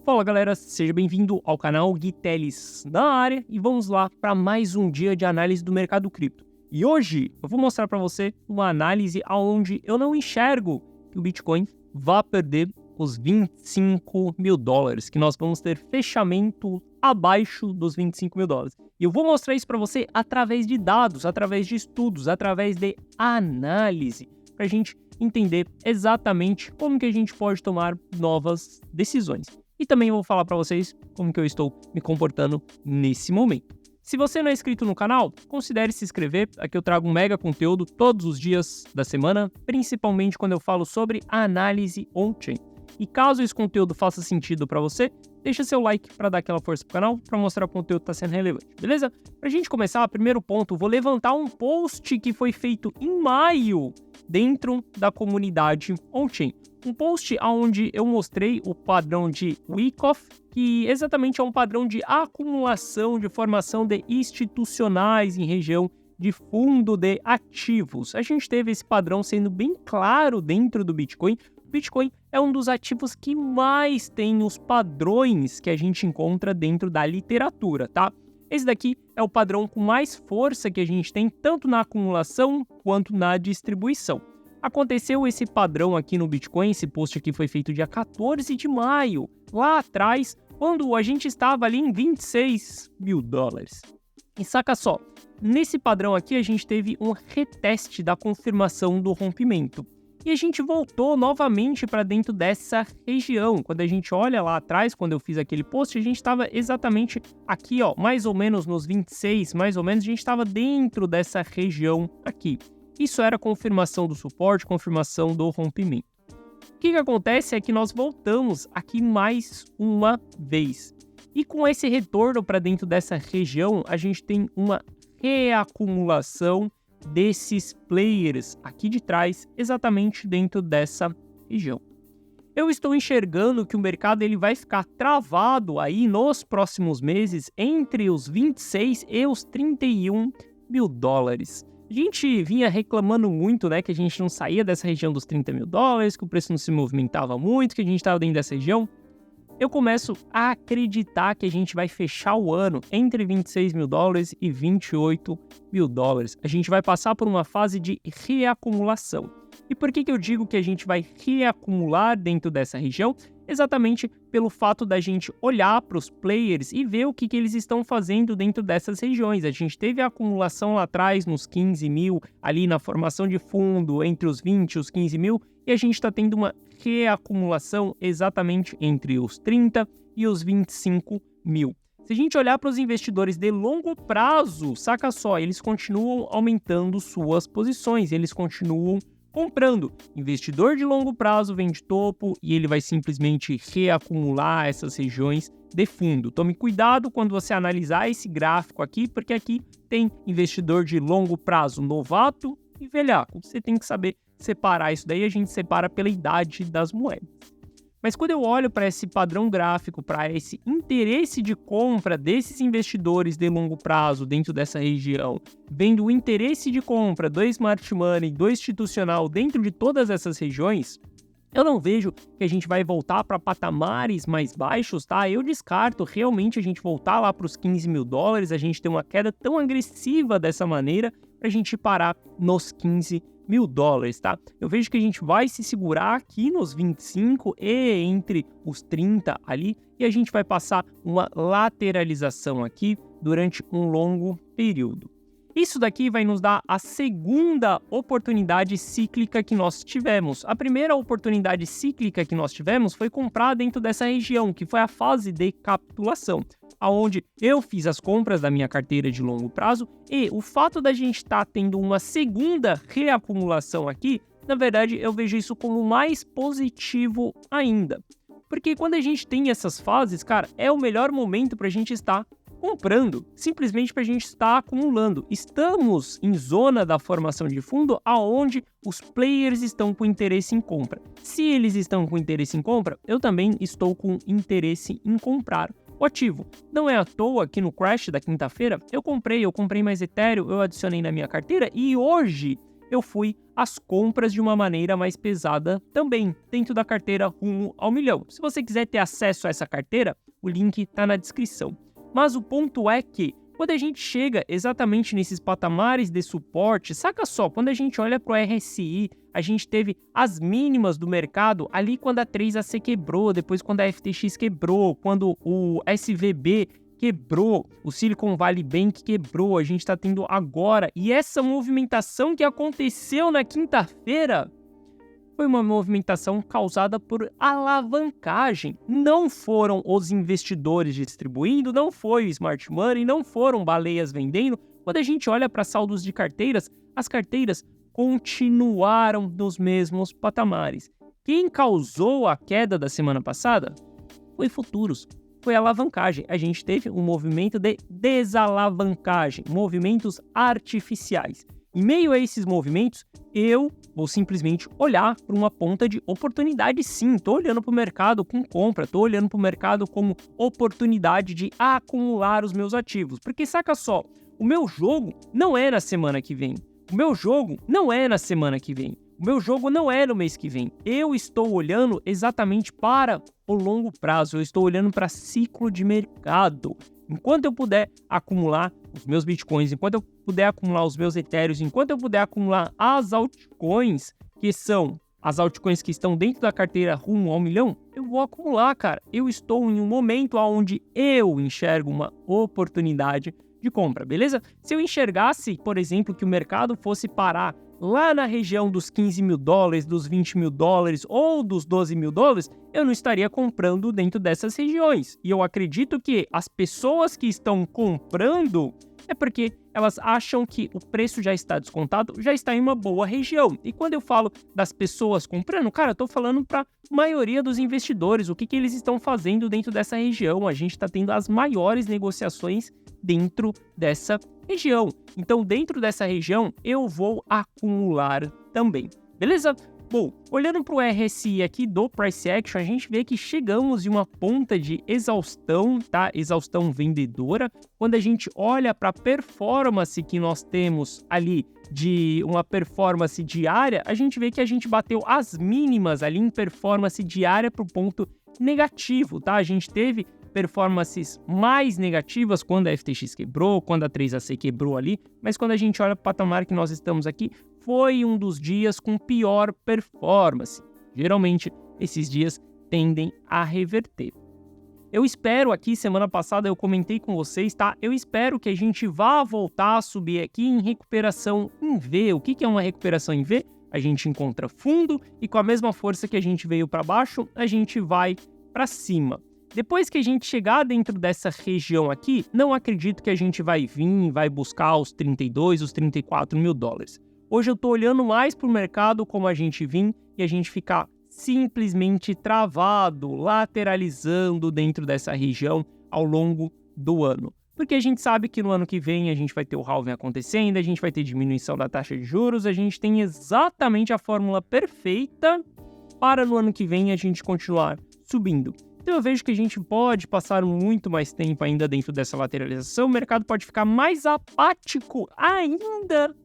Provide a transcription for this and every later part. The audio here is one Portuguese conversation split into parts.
Fala galera, seja bem-vindo ao canal Gui Teles na área e vamos lá para mais um dia de análise do mercado cripto. E hoje eu vou mostrar para você uma análise onde eu não enxergo que o Bitcoin vá perder os 25 mil dólares, que nós vamos ter fechamento abaixo dos 25 mil dólares. E eu vou mostrar isso para você através de dados, através de estudos, através de análise, para a gente entender exatamente como que a gente pode tomar novas decisões. E também vou falar para vocês como que eu estou me comportando nesse momento. Se você não é inscrito no canal, considere se inscrever. Aqui eu trago um mega conteúdo todos os dias da semana, principalmente quando eu falo sobre análise on-chain. E caso esse conteúdo faça sentido para você, deixa seu like para dar aquela força pro canal, para mostrar que o conteúdo está sendo relevante, beleza? Para a gente começar, primeiro ponto, vou levantar um post que foi feito em maio dentro da comunidade on-chain. Um post onde eu mostrei o padrão de Wyckoff, que exatamente é um padrão de acumulação de formação de institucionais em região de fundo de ativos. A gente teve esse padrão sendo bem claro dentro do Bitcoin. O Bitcoin é um dos ativos que mais tem os padrões que a gente encontra dentro da literatura, tá? Esse daqui é o padrão com mais força que a gente tem tanto na acumulação quanto na distribuição. Aconteceu esse padrão aqui no Bitcoin, esse post aqui foi feito dia 14 de maio, lá atrás, quando a gente estava ali em 26 mil dólares. E saca só, nesse padrão aqui a gente teve um reteste da confirmação do rompimento. E a gente voltou novamente para dentro dessa região. Quando a gente olha lá atrás, quando eu fiz aquele post, a gente estava exatamente aqui, ó, mais ou menos nos 26, mais ou menos, a gente estava dentro dessa região aqui. Isso era confirmação do suporte, confirmação do rompimento. O que acontece é que nós voltamos aqui mais uma vez. E com esse retorno para dentro dessa região, a gente tem uma reacumulação desses players aqui de trás, exatamente dentro dessa região. Eu estou enxergando que o mercado ele vai ficar travado aí nos próximos meses entre os 26 e os 31 mil dólares. A gente vinha reclamando muito, né, que a gente não saía dessa região dos 30 mil dólares, que o preço não se movimentava muito, que a gente estava dentro dessa região. Eu começo a acreditar que a gente vai fechar o ano entre 26 mil dólares e 28 mil dólares. A gente vai passar por uma fase de reacumulação. E por que eu digo que a gente vai reacumular dentro dessa região? Exatamente pelo fato da gente olhar para os players e ver o que eles estão fazendo dentro dessas regiões. A gente teve a acumulação lá atrás nos 15 mil, ali na formação de fundo, entre os 20 e os 15 mil, e a gente está tendo uma reacumulação exatamente entre os 30 e os 25 mil. Se a gente olhar para os investidores de longo prazo, saca só, eles continuam aumentando suas posições, eles continuam comprando. Investidor de longo prazo vende topo e ele vai simplesmente reacumular essas regiões de fundo. Tome cuidado quando você analisar esse gráfico aqui, porque aqui tem investidor de longo prazo novato e velhaco. Você tem que saber separar isso daí, a gente separa pela idade das moedas. Mas quando eu olho para esse padrão gráfico, para esse interesse de compra desses investidores de longo prazo dentro dessa região, vendo o interesse de compra do smart money, do institucional dentro de todas essas regiões, eu não vejo que a gente vai voltar para patamares mais baixos, tá? Eu descarto realmente a gente voltar lá para os 15 mil dólares, a gente ter uma queda tão agressiva dessa maneira para a gente parar nos 15 mil dólares, tá? Eu vejo que a gente vai se segurar aqui nos 25 e entre os 30 ali, e a gente vai passar uma lateralização aqui durante um longo período. Isso daqui vai nos dar a segunda oportunidade cíclica que nós tivemos. A primeira oportunidade cíclica que nós tivemos foi comprar dentro dessa região, que foi a fase de capitulação, onde eu fiz as compras da minha carteira de longo prazo, e o fato da gente estar tendo uma segunda reacumulação aqui, na verdade eu vejo isso como mais positivo ainda. Porque quando a gente tem essas fases, cara, é o melhor momento para a gente estar comprando, simplesmente para a gente estar acumulando. Estamos em zona da formação de fundo aonde os players estão com interesse em compra. Se eles estão com interesse em compra, eu também estou com interesse em comprar o ativo. Não é à toa que no crash da quinta-feira eu comprei mais Ethereum, eu adicionei na minha carteira e hoje eu fui às compras de uma maneira mais pesada também, dentro da carteira Rumo ao Milhão. Se você quiser ter acesso a essa carteira, o link está na descrição. Mas o ponto é que, quando a gente chega exatamente nesses patamares de suporte, saca só, quando a gente olha para o RSI, a gente teve as mínimas do mercado ali quando a 3AC quebrou, depois quando a FTX quebrou, quando o SVB quebrou, o Silicon Valley Bank quebrou, a gente está tendo agora. E essa movimentação que aconteceu na quinta-feira foi uma movimentação causada por alavancagem. Não foram os investidores distribuindo, não foi o smart money, não foram baleias vendendo. Quando a gente olha para saldos de carteiras, as carteiras continuaram nos mesmos patamares. Quem causou a queda da semana passada foi futuros. Foi alavancagem. A gente teve um movimento de desalavancagem, movimentos artificiais. Em meio a esses movimentos, eu vou simplesmente olhar para uma ponta de oportunidade sim. Estou olhando para o mercado com compra, estou olhando para o mercado como oportunidade de acumular os meus ativos. Porque saca só, o meu jogo não é na semana que vem. O meu jogo não é na semana que vem. O meu jogo não é no mês que vem. Eu estou olhando exatamente para o longo prazo. Eu estou olhando para ciclo de mercado. Enquanto eu puder acumular os meus bitcoins, enquanto eu puder acumular os meus etéreos, enquanto eu puder acumular as altcoins, que são as altcoins que estão dentro da carteira Rumo ao Milhão, eu vou acumular, cara. Eu estou em um momento onde eu enxergo uma oportunidade de compra, beleza? Se eu enxergasse, por exemplo, que o mercado fosse parar lá na região dos 15 mil dólares, dos 20 mil dólares ou dos 12 mil dólares, eu não estaria comprando dentro dessas regiões. E eu acredito que as pessoas que estão comprando é porque elas acham que o preço já está descontado, já está em uma boa região. E quando eu falo das pessoas comprando, cara, eu estou falando para a maioria dos investidores, o que eles estão fazendo dentro dessa região. A gente está tendo as maiores negociações dentro dessa região. Então, dentro dessa região, eu vou acumular também, beleza? Bom, olhando para o RSI aqui do Price Action, a gente vê que chegamos em uma ponta de exaustão, tá? Exaustão vendedora. Quando a gente olha para a performance que nós temos ali de uma performance diária, a gente vê que a gente bateu as mínimas ali em performance diária para o ponto negativo, tá? A gente teve performances mais negativas quando a FTX quebrou, quando a 3AC quebrou ali, mas quando a gente olha para o patamar que nós estamos aqui, foi um dos dias com pior performance. Geralmente, esses dias tendem a reverter. Eu espero aqui, semana passada eu comentei com vocês, tá? Eu espero que a gente vá voltar a subir aqui em recuperação em V. O que é uma recuperação em V? A gente encontra fundo e com a mesma força que a gente veio para baixo, a gente vai para cima. Depois que a gente chegar dentro dessa região aqui, não acredito que a gente vai vir e vai buscar os 32, os 34 mil dólares. Hoje eu estou olhando mais para o mercado como a gente vir e a gente ficar simplesmente travado, lateralizando dentro dessa região ao longo do ano. Porque a gente sabe que no ano que vem a gente vai ter o halving acontecendo, a gente vai ter diminuição da taxa de juros, a gente tem exatamente a fórmula perfeita para no ano que vem a gente continuar subindo. Então eu vejo que a gente pode passar muito mais tempo ainda dentro dessa lateralização, o mercado pode ficar mais apático ainda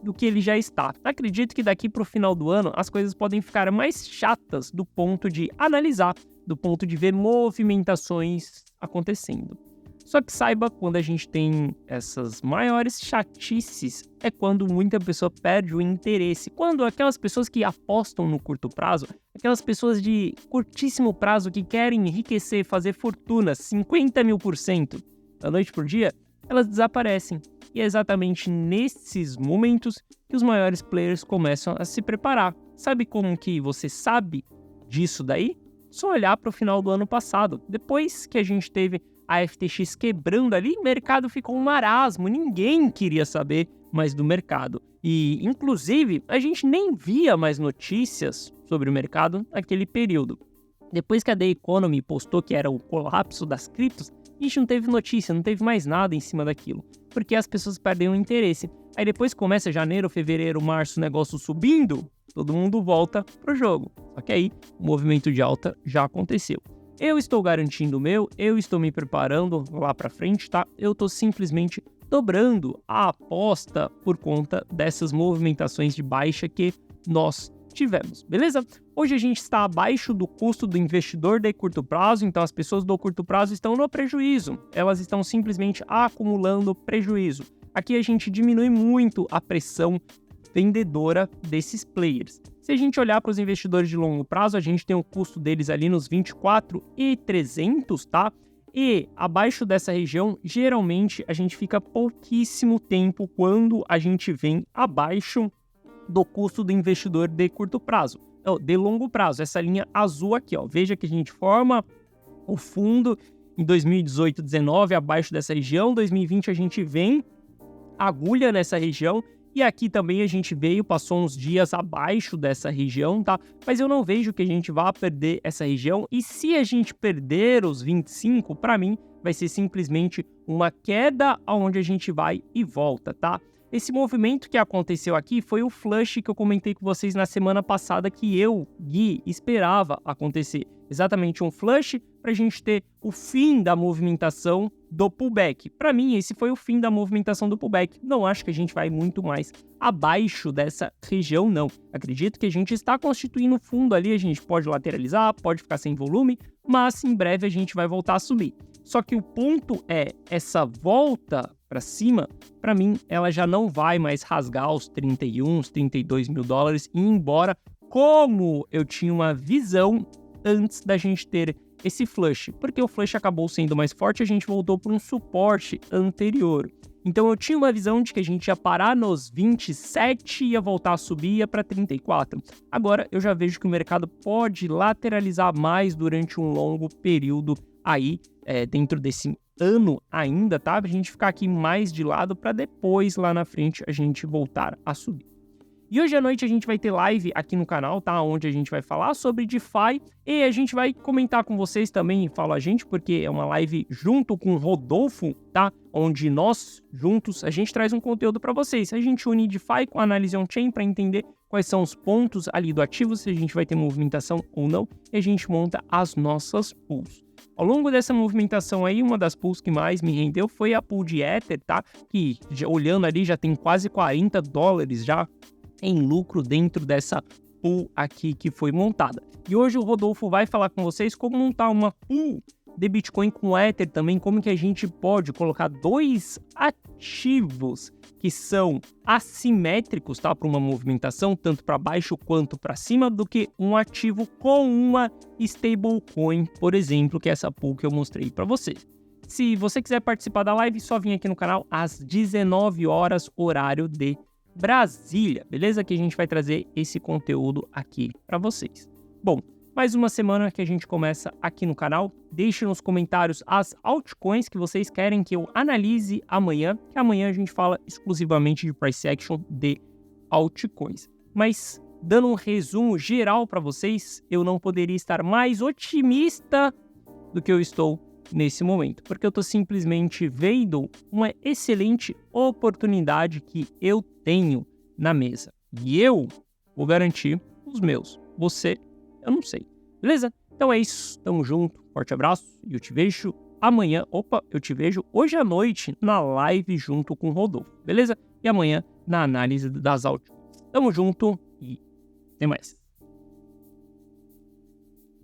do que ele já está. Acredito que daqui para o final do ano as coisas podem ficar mais chatas do ponto de analisar, do ponto de ver movimentações acontecendo. Só que saiba, quando a gente tem essas maiores chatices, é quando muita pessoa perde o interesse. Quando aquelas pessoas que apostam no curto prazo, aquelas pessoas de curtíssimo prazo que querem enriquecer, fazer fortuna, 50 mil % da noite por dia, elas desaparecem. E é exatamente nesses momentos que os maiores players começam a se preparar. Sabe como que você sabe disso daí? Só olhar para o final do ano passado. Depois que a gente teve a FTX quebrando ali, o mercado ficou um marasmo. Ninguém queria saber mais do mercado. E, inclusive, a gente nem via mais notícias sobre o mercado naquele período. Depois que a The Economy postou que era o colapso das criptos, a gente não teve notícia, não teve mais nada em cima daquilo, porque as pessoas perdem o interesse. Aí depois começa janeiro, fevereiro, março, o negócio subindo, todo mundo volta pro jogo. Só que aí o movimento de alta já aconteceu. Eu estou garantindo o meu, eu estou me preparando lá pra frente, tá? Eu tô simplesmente dobrando a aposta por conta dessas movimentações de baixa que nós tivemos, beleza? Hoje a gente está abaixo do custo do investidor de curto prazo, então as pessoas do curto prazo estão no prejuízo, elas estão simplesmente acumulando prejuízo. Aqui a gente diminui muito a pressão vendedora desses players. Se a gente olhar para os investidores de longo prazo, a gente tem o custo deles ali nos 24.300, tá? E abaixo dessa região, geralmente a gente fica pouquíssimo tempo quando a gente vem abaixo do custo do investidor de curto prazo, de longo prazo. Essa linha azul aqui, ó, veja que a gente forma o fundo em 2018, 19 abaixo dessa região, 2020 a gente vem agulha nessa região e aqui também a gente passou uns dias abaixo dessa região, tá? Mas eu não vejo que a gente vá perder essa região e se a gente perder os 25, para mim vai ser simplesmente uma queda aonde a gente vai e volta, tá? Esse movimento que aconteceu aqui foi o flush que eu comentei com vocês na semana passada que eu, Gui, esperava acontecer. Exatamente um flush para a gente ter o fim da movimentação do pullback. Para mim, esse foi o fim da movimentação do pullback. Não acho que a gente vai muito mais abaixo dessa região, não. Acredito que a gente está constituindo fundo ali, a gente pode lateralizar, pode ficar sem volume, mas em breve a gente vai voltar a subir. Só que o ponto é, essa volta para cima, para mim, ela já não vai mais rasgar os 31, os 32 mil dólares, e embora, como eu tinha uma visão antes da gente ter esse flush, porque o flush acabou sendo mais forte, a gente voltou para um suporte anterior. Então eu tinha uma visão de que a gente ia parar nos 27, ia voltar a subir, ia para 34. Agora eu já vejo que o mercado pode lateralizar mais durante um longo período aí, dentro desse ano ainda, tá? Pra gente ficar aqui mais de lado para depois, lá na frente, a gente voltar a subir. E hoje à noite a gente vai ter live aqui no canal, tá? Onde a gente vai falar sobre DeFi e a gente vai comentar com vocês também, fala a gente, porque é uma live junto com o Rodolfo, tá? Onde nós, juntos, a gente traz um conteúdo para vocês. A gente une DeFi com a análise on-chain para entender quais são os pontos ali do ativo, se a gente vai ter movimentação ou não, e a gente monta as nossas pools. Ao longo dessa movimentação aí, uma das pools que mais me rendeu foi a pool de Ether, tá? Que, olhando ali, já tem quase 40 dólares já em lucro dentro dessa pool aqui que foi montada. E hoje o Rodolfo vai falar com vocês como montar uma pool de Bitcoin com Ether também, como que a gente pode colocar dois ativos que são assimétricos, tá, para uma movimentação, tanto para baixo quanto para cima, do que um ativo com uma stablecoin, por exemplo, que é essa pool que eu mostrei para vocês. Se você quiser participar da live, só vem aqui no canal às 19 horas, horário de Brasília, beleza? Que a gente vai trazer esse conteúdo aqui para vocês. Bom, mais uma semana que a gente começa aqui no canal. Deixe nos comentários as altcoins que vocês querem que eu analise amanhã, que amanhã a gente fala exclusivamente de price action de altcoins. Mas, dando um resumo geral para vocês, eu não poderia estar mais otimista do que eu estou nesse momento, porque eu estou simplesmente vendo uma excelente oportunidade que eu tenho na mesa. E eu vou garantir os meus. Você, eu não sei. Beleza? Então é isso. Tamo junto. Forte abraço. E eu te vejo amanhã. Eu te vejo hoje à noite na live junto com o Rodolfo. Beleza? E amanhã na análise das altcoins. Tamo junto e até mais.